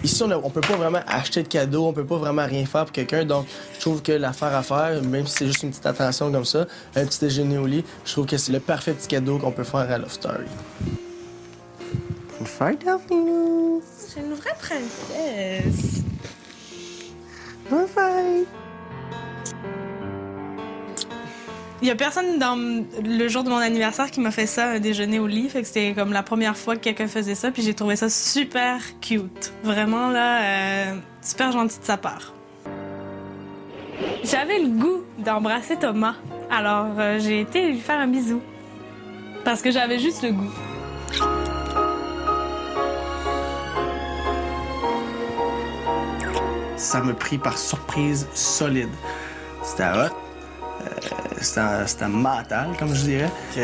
Ici, on peut pas vraiment acheter de cadeaux, on peut pas vraiment rien faire pour quelqu'un. Donc, je trouve que l'affaire à faire, même si c'est juste une petite attention comme ça, un petit déjeuner au lit, je trouve que c'est le parfait petit cadeau qu'on peut faire à Love Story. Fight, Delphine! C'est une vraie princesse. Bye-bye! Il y a personne dans le jour de mon anniversaire qui m'a fait ça, un déjeuner au lit. Fait que c'était comme la première fois que quelqu'un faisait ça. Puis j'ai trouvé ça super cute. Vraiment, là, super gentil de sa part. J'avais le goût d'embrasser Thomas. Alors, j'ai été lui faire un bisou. Parce que j'avais juste le goût. Ça m'a pris par surprise solide. C'était hot. C'était mental, comme je dirais. OK.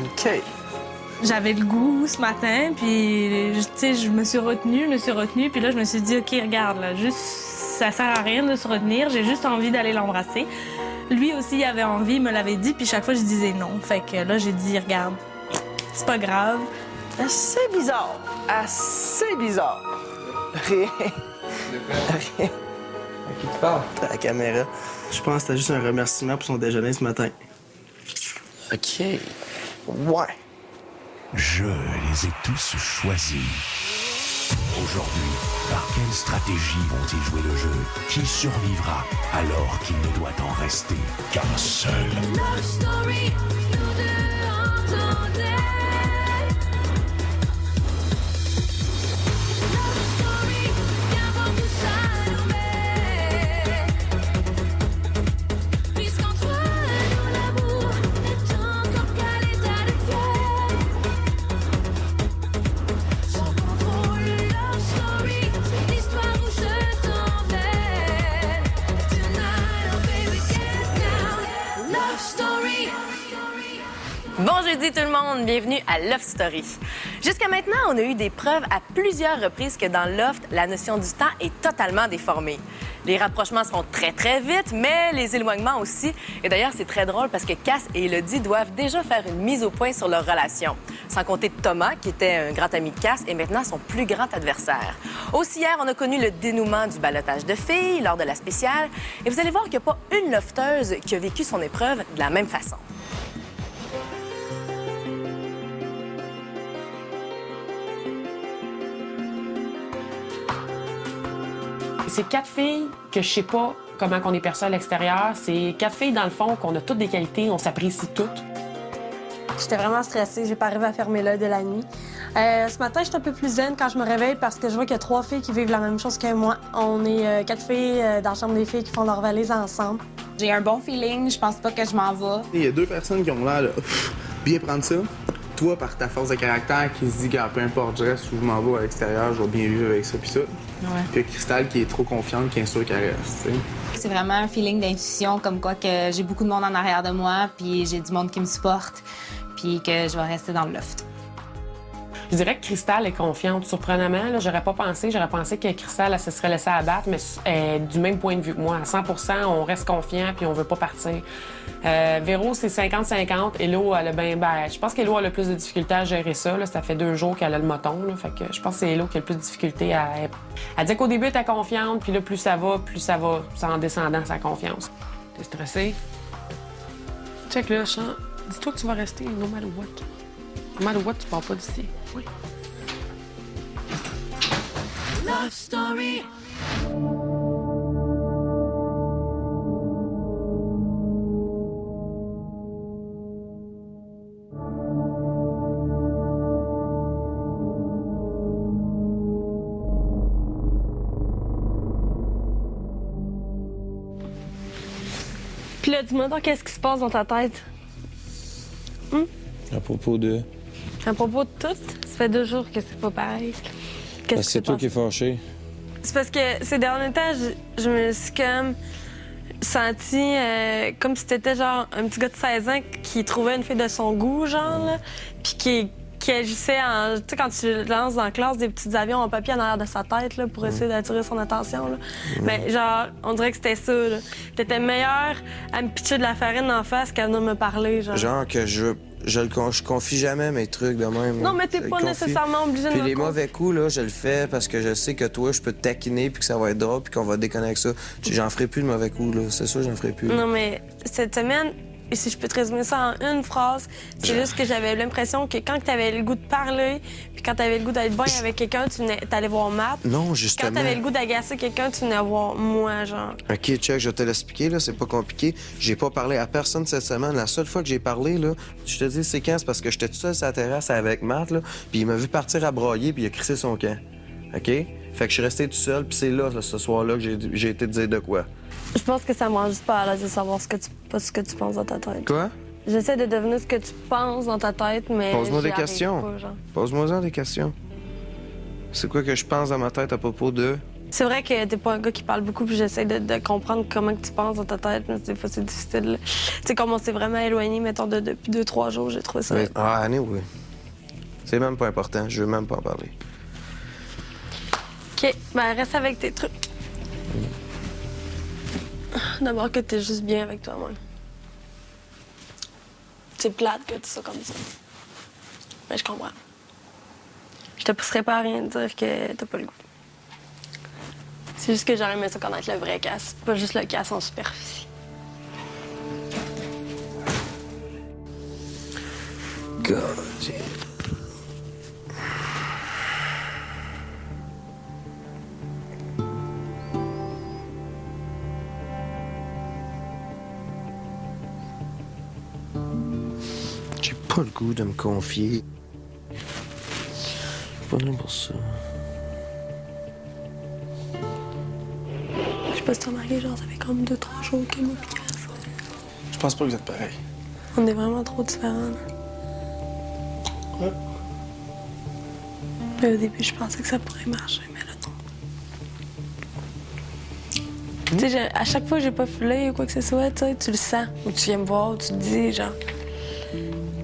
OK. J'avais le goût ce matin, puis tu sais, je me suis retenue, puis là, je me suis dit, OK, regarde, là, juste, ça sert à rien de se retenir, j'ai juste envie d'aller l'embrasser. Lui aussi, il avait envie, il me l'avait dit, puis chaque fois, je disais non. Fait que là, j'ai dit, regarde, c'est pas grave. Assez bizarre. Assez bizarre. Rien. Rien. À qui tu parles? À la caméra. Je pense que c'était juste un remerciement pour son déjeuner ce matin. OK. Ouais. Je les ai tous choisis. Aujourd'hui, par quelle stratégie vont-ils jouer le jeu? Qui survivra alors qu'il ne doit en rester qu'un seul? Love story, nous deux entendez. Love story, viens voir tout ça tomber. Puisqu'entre nous l'amour n'est encore qu'à l'état de fièvre. Sans contrôle, love story, c'est l'histoire où je t'emmène. Tonight, oh baby, get down. Love story. Bon jeudi tout le monde, bienvenue à Love Story. Jusqu'à maintenant, on a eu des preuves à plusieurs reprises que dans Loft, la notion du temps est totalement déformée. Les rapprochements se font très vite, mais les éloignements aussi. Et d'ailleurs, c'est très drôle parce que Cass et Elodie doivent déjà faire une mise au point sur leur relation. Sans compter Thomas, qui était un grand ami de Cass et maintenant son plus grand adversaire. Aussi hier, on a connu le dénouement du ballottage de filles lors de la spéciale. Et vous allez voir qu'il n'y a pas une lofteuse qui a vécu son épreuve de la même façon. C'est 4 filles que je sais pas comment on est perçu à l'extérieur. C'est 4 filles, dans le fond, qu'on a toutes des qualités, on s'apprécie toutes. J'étais vraiment stressée, j'ai pas arrivé à fermer l'œil de la nuit. Ce matin, j'étais un peu plus zen quand je me réveille parce que je vois qu'il y a 3 filles qui vivent la même chose que moi. On est 4 filles dans la chambre des filles qui font leur valise ensemble. J'ai un bon feeling, je pense pas que je m'en vais. Il y a 2 personnes qui ont l'air de bien prendre ça. Toi, par ta force de caractère, qui se dit que peu importe, je reste ou je m'en vais à l'extérieur, je vais bien vivre avec ça pis ça. Ouais. Puis Cristal qui est trop confiante, qui est sûre qu'elle reste, tu sais. C'est vraiment un feeling d'intuition, comme quoi que j'ai beaucoup de monde en arrière de moi, puis j'ai du monde qui me supporte, puis que je vais rester dans le loft. Je dirais que Cristal est confiante. Surprenamment, là, j'aurais pensé que Cristal, elle se serait laissée abattre, mais du même point de vue que moi. À 100%, on reste confiant puis on veut pas partir. Véro, c'est 50-50. Hello, elle a je pense qu'Hello a le plus de difficultés à gérer ça. Là. Ça fait 2 jours qu'elle a le moton. Là. Fait que je pense que c'est Hello qui a le plus de difficultés à... Elle dit qu'au début, elle était confiante, puis là, plus ça va, c'est en descendant sa confiance. T'es stressé? Check là, Chant. Dis-toi que tu vas rester no matter what. No matter what, tu pars pas d'ici. Oui. Love story. Puis là, dis-moi donc, qu'est-ce qui se passe dans ta tête? À propos de... À propos de tout, ça fait 2 jours que c'est pas pareil. Qu'est-ce C'est toi qui es fâché. C'est parce que ces derniers temps, je me suis comme senti comme si t'étais genre un petit gars de 16 ans qui trouvait une fille de son goût, genre, là, puis qui agissait en... Tu sais, quand tu lances dans la classe des petits avions en papier en arrière de sa tête, là, pour essayer d'attirer son attention, là. Ben, genre, on dirait que c'était ça, là. T'étais meilleur à me pitcher de la farine en face qu'à venir me parler, genre. Genre que je je confie jamais mes trucs de même. Non, mais t'es Je le pas confie. nécessairement obligé de Puis me les confier. mauvais coups, là, je le fais parce que je sais que toi, je peux te taquiner puis que ça va être drôle puis qu'on va déconner avec ça. J'en ferai plus de mauvais coups, là. C'est sûr, j'en ferai plus. Non, mais cette semaine, et si je peux te résumer ça en une phrase, c'est juste que j'avais l'impression que quand t'avais le goût de parler, puis quand t'avais le goût d'être bon avec quelqu'un, t'allais voir Matt. Non, Quand justement. t'avais le goût d'agacer quelqu'un, tu venais voir moi, genre. OK, check, je vais te l'expliquer, là, c'est pas compliqué. J'ai pas parlé à personne cette semaine. La seule fois que j'ai parlé, là, je te dis, c'est quand? C'est parce que j'étais tout seul sur la terrasse avec Matt, là, puis il m'a vu partir à broyer, puis il a crissé son camp. OK? Fait que je suis resté tout seul, puis c'est là, ce soir-là, que j'ai été te dire de quoi. Je pense que ça me rend juste pas à l'aise de savoir pas ce que tu penses dans ta tête. Quoi? J'essaie de deviner ce que tu penses dans ta tête, mais. Pose-moi j'y des arrive questions. pas, genre. Pose-moi des questions. C'est quoi que je pense dans ma tête à propos de... C'est vrai que t'es pas un gars qui parle beaucoup, puis j'essaie de comprendre comment que tu penses dans ta tête, mais des fois c'est difficile. Tu sais, comme on s'est vraiment éloigné, mettons, depuis 2-3 jours, j'ai trouvé ça. Mais- Ah, Annie, oui. C'est même pas important. Je veux même pas en parler. OK, ben reste avec tes trucs. D'abord que t'es juste bien avec toi-même. C'est plate que tu sois comme ça. Mais je comprends. Je te pousserai pas à rien de dire que t'as pas le goût. C'est juste que j'aurais aimé ça connaître le vrai Cass, pas juste le Cass en superficie. God, yeah. J'ai pas le goût de me confier. Je suis pas là pour ça. Je sais pas si t'as remarqué, genre, ça fait comme 2-3 jours que moi pis Cass, Je pense pas que vous êtes pareil. on est vraiment trop différents. Ouais. Mais au début, je pensais que ça pourrait marcher, mais là, non. Tu sais, à chaque fois que j'ai pas foulé ou quoi que ce soit, tu sais, tu le sens. Ou tu viens me voir, ou tu te dis, genre,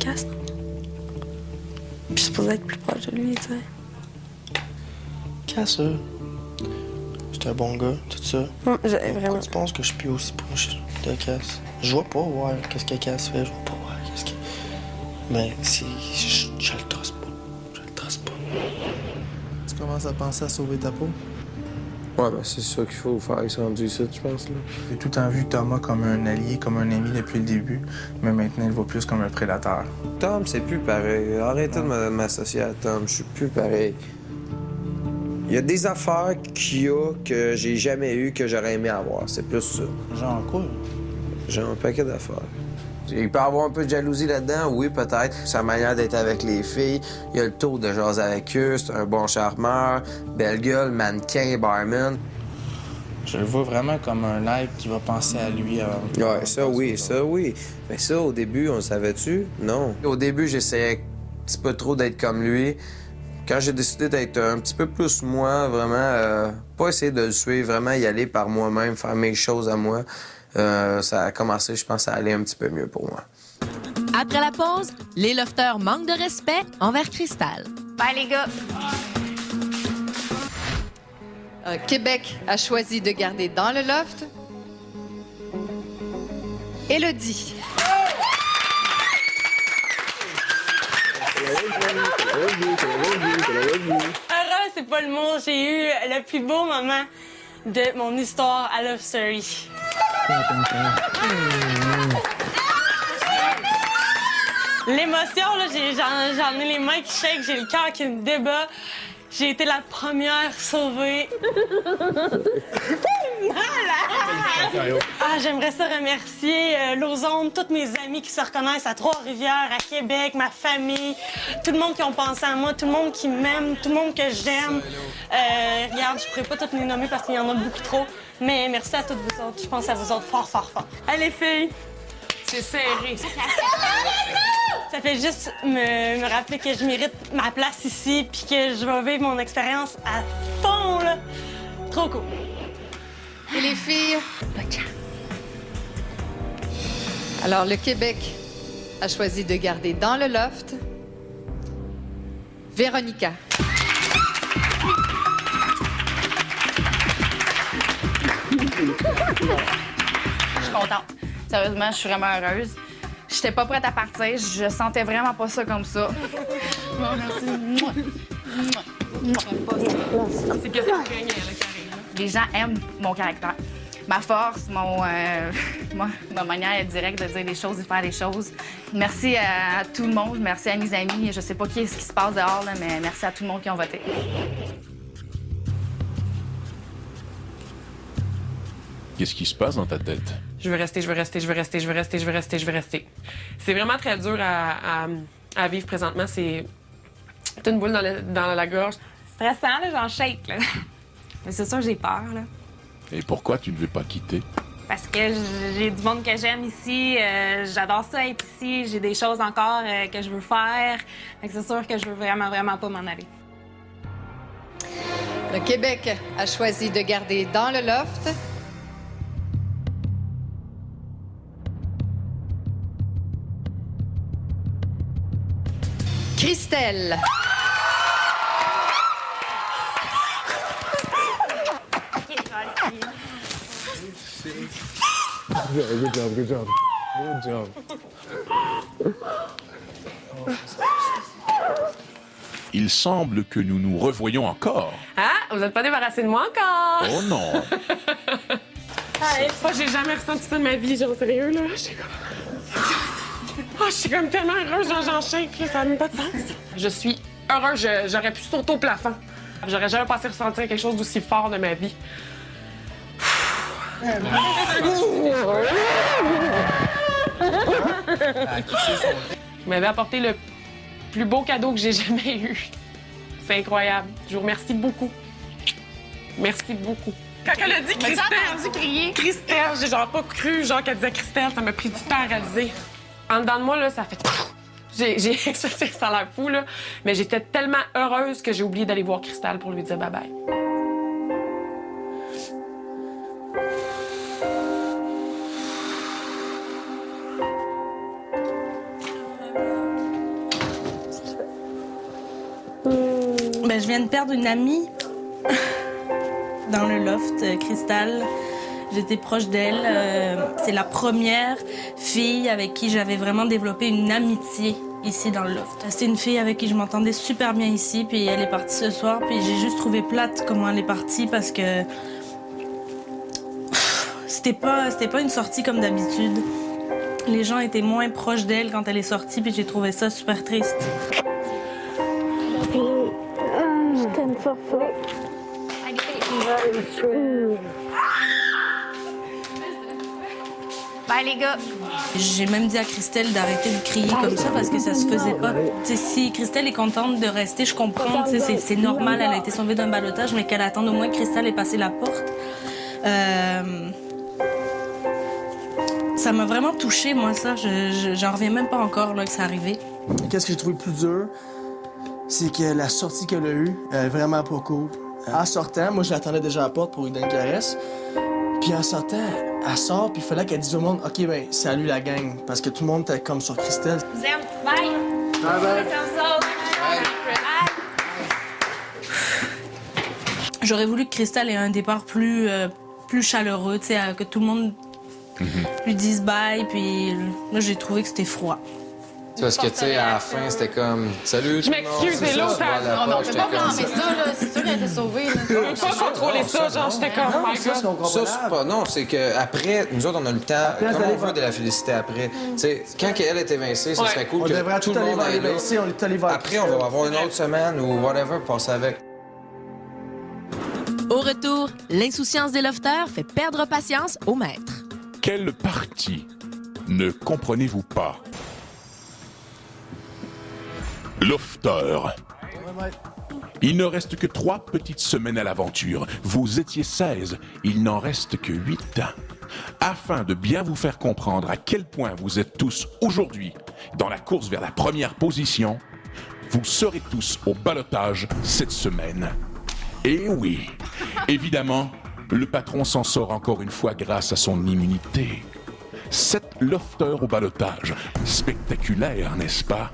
Cass, non? Puis je suis supposée être plus proche de lui, tu sais. Casse, c'est un bon gars, tout ça. Vraiment. Pourquoi tu penses que je suis plus aussi proche de Cass? Je vois pas voir qu'est-ce que Cass fait, je vois pas voir qu'est-ce que... Mais si... Je le trace pas. Je le trace pas. Tu commences à penser à sauver ta peau? Ouais, ben c'est ça qu'il faut faire. Ils sont rendus ici, je pense, là. J'ai tout le temps vu Thomas comme un allié, comme un ami depuis le début, mais maintenant il le voit plus comme un prédateur. Tom, c'est plus pareil. Arrêtez de m'associer à Tom. Je suis plus pareil. Il y a des affaires qu'il y a que j'ai jamais eues que j'aurais aimé avoir. C'est plus ça. Genre quoi? Genre un paquet d'affaires. Il peut y avoir un peu de jalousie là-dedans, oui, peut-être. Sa manière d'être avec les filles. Il a le tour de jaser avec eux. C'est un bon charmeur. Belle gueule, mannequin, barman. Je le vois vraiment comme un like qui va penser à lui avant. Ouais, ça oui, ça oui. Mais ça, au début, on le savait-tu? Non. Au début, j'essayais un petit peu trop d'être comme lui. Quand j'ai décidé d'être un petit peu plus moi, vraiment, pas essayer de le suivre, vraiment y aller par moi-même, faire mes choses à moi, ça a commencé, je pense, à aller un petit peu mieux pour moi. Après la pause, les lofters manquent de respect envers Cristal. Bye, les gars. Québec a choisi de garder dans le loft Élodie. Heureux, c'est pas le mot. J'ai eu le plus beau moment de mon histoire à Love Story. L'émotion, là, j'en ai les mains qui shake, j'ai le cœur qui me débat. J'ai été la première sauvée. Ah, j'aimerais ça remercier l'Ozone, tous mes amis qui se reconnaissent à Trois-Rivières, à Québec, ma famille, tout le monde qui ont pensé à moi, tout le monde qui m'aime, tout le monde que j'aime. Regarde, je pourrais pas toutes les nommer parce qu'il y en a beaucoup trop, mais merci à toutes vous autres. Je pense à vous autres fort, fort, fort. Allez, filles! C'est serré. Ça fait juste me rappeler que je mérite ma place ici puis que je vais vivre mon expérience à fond, là. Trop cool. Et les filles? Alors, le Québec a choisi de garder dans le loft Véronica. Je suis contente. Sérieusement, je suis vraiment heureuse. J'étais pas prête à partir. Je sentais vraiment pas ça comme ça. Bon, merci. C'est que ça craignait, le carré. Les gens aiment mon caractère. Ma force, ma manière directe de dire les choses, de faire les choses. Merci à tout le monde. Merci à mes amis. Je sais pas ce qui se passe dehors, là, mais merci à tout le monde qui ont voté. Qu'est-ce qui se passe dans ta tête? Je veux rester, je veux rester, je veux rester, je veux rester, je veux rester, je veux rester. C'est vraiment très dur à vivre présentement. C'est une boule dans la gorge. Stressant, là, j'en shake, là. Mais c'est sûr, j'ai peur, là. Et pourquoi tu ne veux pas quitter? Parce que j'ai du monde que j'aime ici. J'adore ça être ici. J'ai des choses encore que je veux faire. Fait que c'est sûr que je veux vraiment, vraiment pas m'en aller. Le Québec a choisi de garder dans le loft Christelle. Good job, good job. Good job. Il semble que nous nous revoyons encore. Ah, vous n'êtes pas débarrassé de moi encore? Oh non! Oh, j'ai jamais ressenti ça de ma vie, genre sérieux, là. Je suis comme tellement heureuse, genre j'en shake, là, ça n'a même pas de sens. Je suis heureuse, j'aurais pu sauter au plafond. J'aurais jamais pensé ressentir quelque chose d'aussi fort de ma vie. Vous m'avez apporté le plus beau cadeau que j'ai jamais eu. C'est incroyable. Je vous remercie beaucoup. Merci beaucoup. Quand elle a dit Christelle, j'ai entendu crier. Christelle, j'ai genre pas cru genre qu'elle disait Christelle, ça m'a pris du temps à réaliser. En dedans de moi, là, ça fait... J'ai exercé, ça a l'air fou, là. Mais j'étais tellement heureuse que j'ai oublié d'aller voir Christelle pour lui dire bye-bye. Ben, je viens de perdre une amie dans le loft, Christelle. J'étais proche d'elle. C'est la première fille avec qui j'avais vraiment développé une amitié ici dans le loft. C'est une fille avec qui je m'entendais super bien ici, puis elle est partie ce soir, puis j'ai juste trouvé plate comment elle est partie parce que c'était pas une sortie comme d'habitude. Les gens étaient moins proches d'elle quand elle est sortie, puis j'ai trouvé ça super triste. Je t'aime fort fort. Bye, les gars. J'ai même dit à Christelle d'arrêter de crier comme ça parce que ça se faisait pas. T'sais, si Christelle est contente de rester, je comprends. C'est normal, elle a été sauvée d'un ballottage, mais qu'elle attende au moins que Christelle ait passé la porte. Ça m'a vraiment touchée, moi, ça. J'en reviens même pas encore là, que ça arrivé. Qu'est-ce que j'ai trouvé le plus dur? C'est que la sortie qu'elle a eue, elle est vraiment pas cool. En sortant, moi, je l'attendais déjà à la porte pour lui donner une caresse. Puis en sortant, elle sort, puis il fallait qu'elle dise au monde, OK, ben, salut la gang. Parce que tout le monde était comme sur Christelle. Vous aime. Bye. Bye bye. J'aurais voulu que Christelle ait un départ plus chaleureux, tu sais, que tout le monde lui dise bye, puis là, j'ai trouvé que c'était froid. Parce que, tu sais, à la fin, c'était comme salut. Je m'excuse, c'est l'autre. Non, mais on peut pas blâmer ça, là. C'est sûr qu'elle était sauvée, là. Je peux pas contrôler ça, genre, j'étais comme, oh my God. Ça, c'est pas. Non, c'est qu'après, nous autres, on a le temps. Comment on veut de la féliciter après? Tu sais, quand elle est évincée, ça serait cool On que devrait tout tout le aller monde vers aille là. l'évincé, on est allé vers Après, on va avoir une autre semaine ou whatever, passer avec. Au retour, l'insouciance des lofters fait perdre patience au maître. Quelle partie ne comprenez-vous pas? Lofter. Il ne reste que 3 petites semaines à l'aventure. Vous étiez 16, il n'en reste que 8. Afin de bien vous faire comprendre à quel point vous êtes tous aujourd'hui dans la course vers la première position, vous serez tous au ballottage cette semaine. Et oui, évidemment, le patron s'en sort encore une fois grâce à son immunité. 7 lofters au ballottage. Spectaculaire, n'est-ce pas?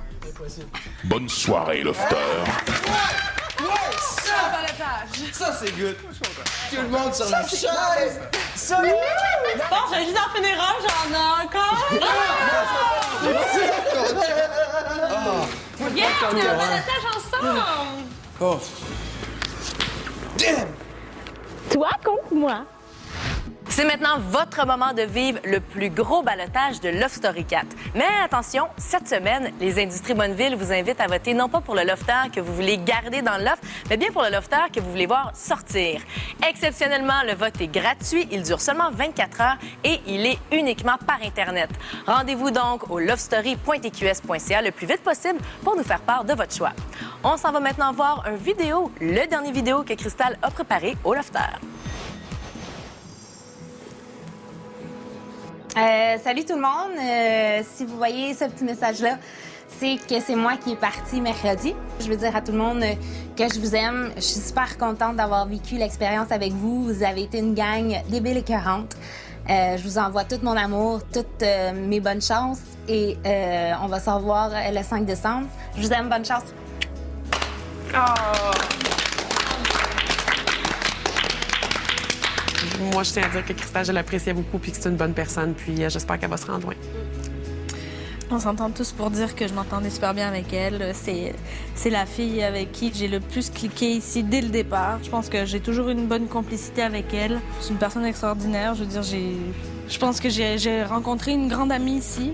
Bonne soirée, lofter. Ça, c'est good. Tout le monde sur la chaise. Salut! Bon, j'ai juste en finir un, j'en ai encore. Yeah, on est en balotage ensemble. Oh. Damn! Toi contre moi. C'est maintenant votre moment de vivre le plus gros ballottage de Love Story 4. Mais attention, cette semaine, les Industries Bonneville vous invitent à voter non pas pour le lofter que vous voulez garder dans le loft, mais bien pour le lofter que vous voulez voir sortir. Exceptionnellement, le vote est gratuit, il dure seulement 24 heures et il est uniquement par Internet. Rendez-vous donc au lovestory.tqs.ca le plus vite possible pour nous faire part de votre choix. On s'en va maintenant voir le dernier vidéo que Crystal a préparé au lofter. Salut tout le monde. Si vous voyez ce petit message-là, c'est que c'est moi qui est partie mercredi. Je veux dire à tout le monde que je vous aime. Je suis super contente d'avoir vécu l'expérience avec vous. Vous avez été une gang débile et écœurante. Je vous envoie tout mon amour, toutes mes bonnes chances et on va se revoir le 5 décembre. Je vous aime, bonne chance. Moi, je tiens à dire que Crystal, je l'appréciais beaucoup puis que c'est une bonne personne. Puis j'espère qu'elle va se rendre loin. On s'entend tous pour dire que je m'entendais super bien avec elle. C'est la fille avec qui j'ai le plus cliqué ici dès le départ. Je pense que j'ai toujours une bonne complicité avec elle. C'est une personne extraordinaire. Je veux dire, je pense que j'ai rencontré une grande amie ici.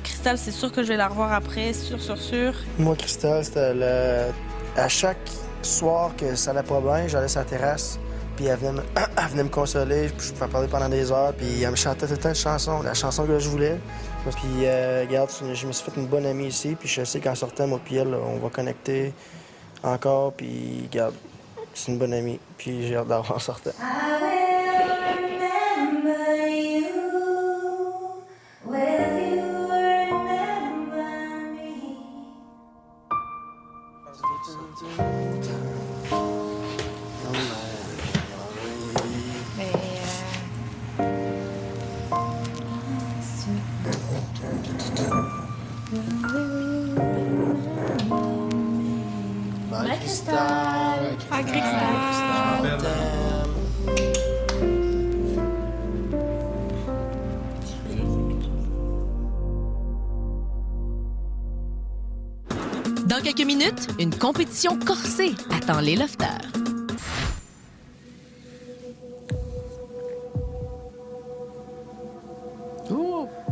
Crystal, c'est sûr que je vais la revoir après, sûr. Moi, Crystal, c'était à chaque soir que ça allait pas bien, j'allais sur la terrasse. Puis elle venait me consoler, puis je pouvais parler pendant des heures, puis elle me chantait tout le temps une chanson, la chanson que je voulais. Puis regarde, je me suis fait une bonne amie ici, puis je sais qu'en sortant, moi puis elle, on va connecter encore, puis regarde, c'est une bonne amie, puis j'ai hâte d'avoir en sortant. Bye, Crystal. Bye, Crystal. Dans quelques minutes, une compétition corsée attend les lofters.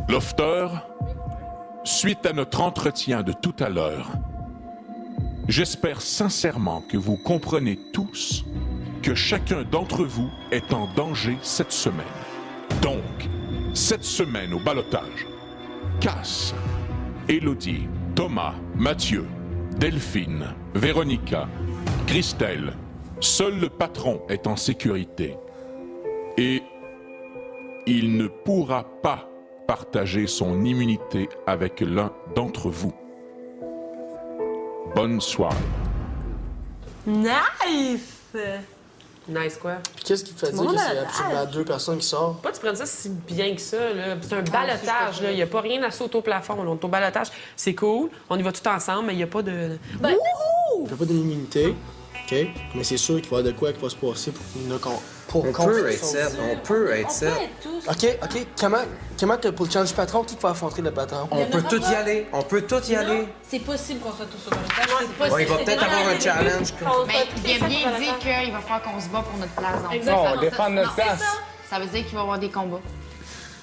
Lofter, suite à notre entretien de tout à l'heure, j'espère sincèrement que vous comprenez tous que chacun d'entre vous est en danger cette semaine. Donc, cette semaine au ballottage, Cass, Élodie, Thomas, Mathieu, Delphine, Véronica, Christelle, seul le patron est en sécurité. Et il ne pourra pas partager son immunité avec l'un d'entre vous. Bonne soirée. Nice! Nice, quoi? Puis qu'est-ce qui te fait dire que c'est absolument deux personnes qui sortent? Pas tu prennes ça si bien que ça, là. C'est un balotage, là. Il n'y a pas rien à sauter au plafond, là. On est au balotage. C'est cool. On y va tout ensemble, mais il n'y a pas de... Il n'y a pas d'immunité, OK? Mais c'est sûr qu'il va y avoir de quoi qui va se passer pour On peut être sept, on peut être sept. OK. Comment que pour le challenge du patron, qui va affronter le patron? On peut tout y aller, on peut tout y aller. C'est possible qu'on soit tous au balotage. Bon, il va peut-être avoir un challenge. Mais il a bien dit qu'il va falloir qu'on se bat pour notre place. Donc, Non, on défend notre place. ça veut dire qu'il va y avoir des combats.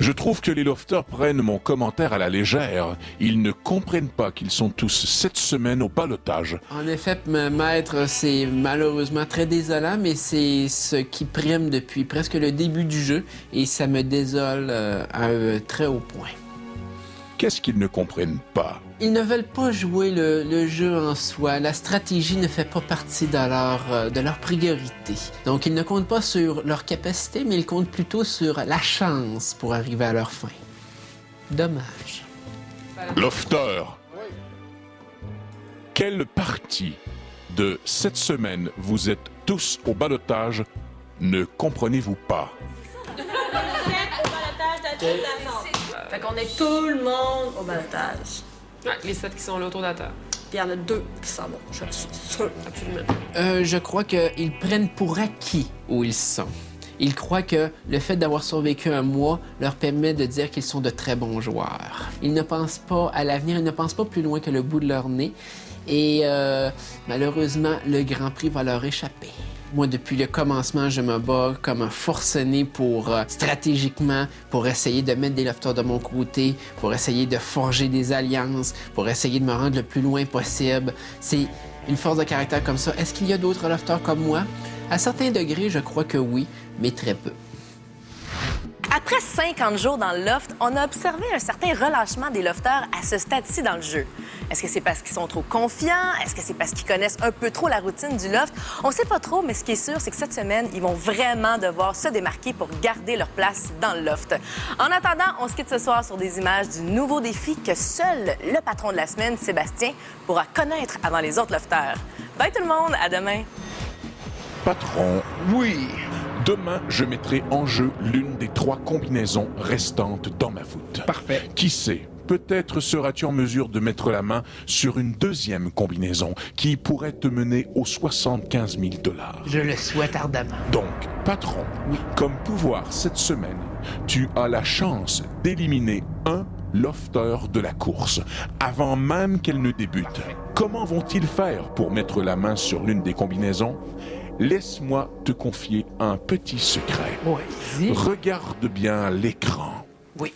Je trouve que les lofters prennent mon commentaire à la légère. Ils ne comprennent pas qu'ils sont tous cette semaine au balotage. En effet, maître, c'est malheureusement très désolant, mais c'est ce qui prime depuis presque le début du jeu et ça me désole à un très haut point. Qu'est-ce qu'ils ne comprennent pas? Ils ne veulent pas jouer le jeu en soi. La stratégie ne fait pas partie de leur priorité. Donc, ils ne comptent pas sur leur capacité, mais ils comptent plutôt sur la chance pour arriver à leur fin. Dommage. Lofter, quelle partie de cette semaine vous êtes tous au balotage ne comprenez-vous pas? Fait qu'on est tout le monde au balotage. Ouais, les 7 qui sont là autour de la table. Puis il y en a 2 qui s'en vont, je suis sûre. Absolument. Je crois qu'ils prennent pour acquis où ils sont. Ils croient que le fait d'avoir survécu un mois leur permet de dire qu'ils sont de très bons joueurs. Ils ne pensent pas à l'avenir, ils ne pensent pas plus loin que le bout de leur nez. Et malheureusement, le Grand Prix va leur échapper. Moi, depuis le commencement, je me bats comme un forcené pour, stratégiquement, pour essayer de mettre des lofters de mon côté, pour essayer de forger des alliances, pour essayer de me rendre le plus loin possible. C'est une force de caractère comme ça. Est-ce qu'il y a d'autres lofters comme moi? À certains degrés, je crois que oui, mais très peu. Après 50 jours dans le loft, on a observé un certain relâchement des lofters à ce stade-ci dans le jeu. Est-ce que c'est parce qu'ils sont trop confiants? Est-ce que c'est parce qu'ils connaissent un peu trop la routine du loft? On sait pas trop, mais ce qui est sûr, c'est que cette semaine, ils vont vraiment devoir se démarquer pour garder leur place dans le loft. En attendant, on se quitte ce soir sur des images du nouveau défi que seul le patron de la semaine, Sébastien, pourra connaître avant les autres lofters. Bye tout le monde, à demain! Patron, oui. Demain, je mettrai en jeu l'une des 3 combinaisons restantes dans ma voûte. Parfait. Qui sait, peut-être seras-tu en mesure de mettre la main sur une deuxième combinaison qui pourrait te mener aux 75 000 $. Je le souhaite ardemment. Donc, patron, comme pouvoir cette semaine, tu as la chance d'éliminer un lofter de la course avant même qu'elle ne débute. Parfait. Comment vont-ils faire pour mettre la main sur l'une des combinaisons? Laisse-moi te confier un petit secret. Oui, vas-y. Regarde bien l'écran. Oui.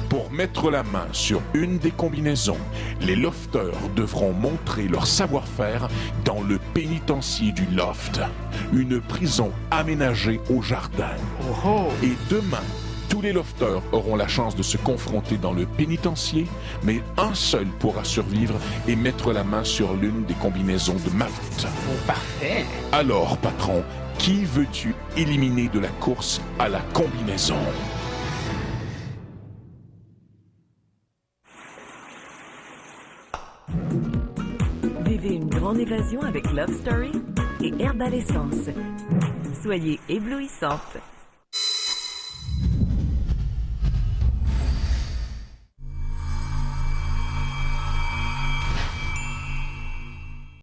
Pour mettre la main sur une des combinaisons, les lofters devront montrer leur savoir-faire dans le pénitencier du loft, une prison aménagée au jardin. Oh oh. Et demain, tous les lofters auront la chance de se confronter dans le pénitencier, mais un seul pourra survivre et mettre la main sur l'une des combinaisons de ma voûte. Oh, parfait. Alors, patron, qui veux-tu éliminer de la course à la combinaison? Vivez une grande évasion avec Love Story et Herbal Essence. Soyez éblouissantes.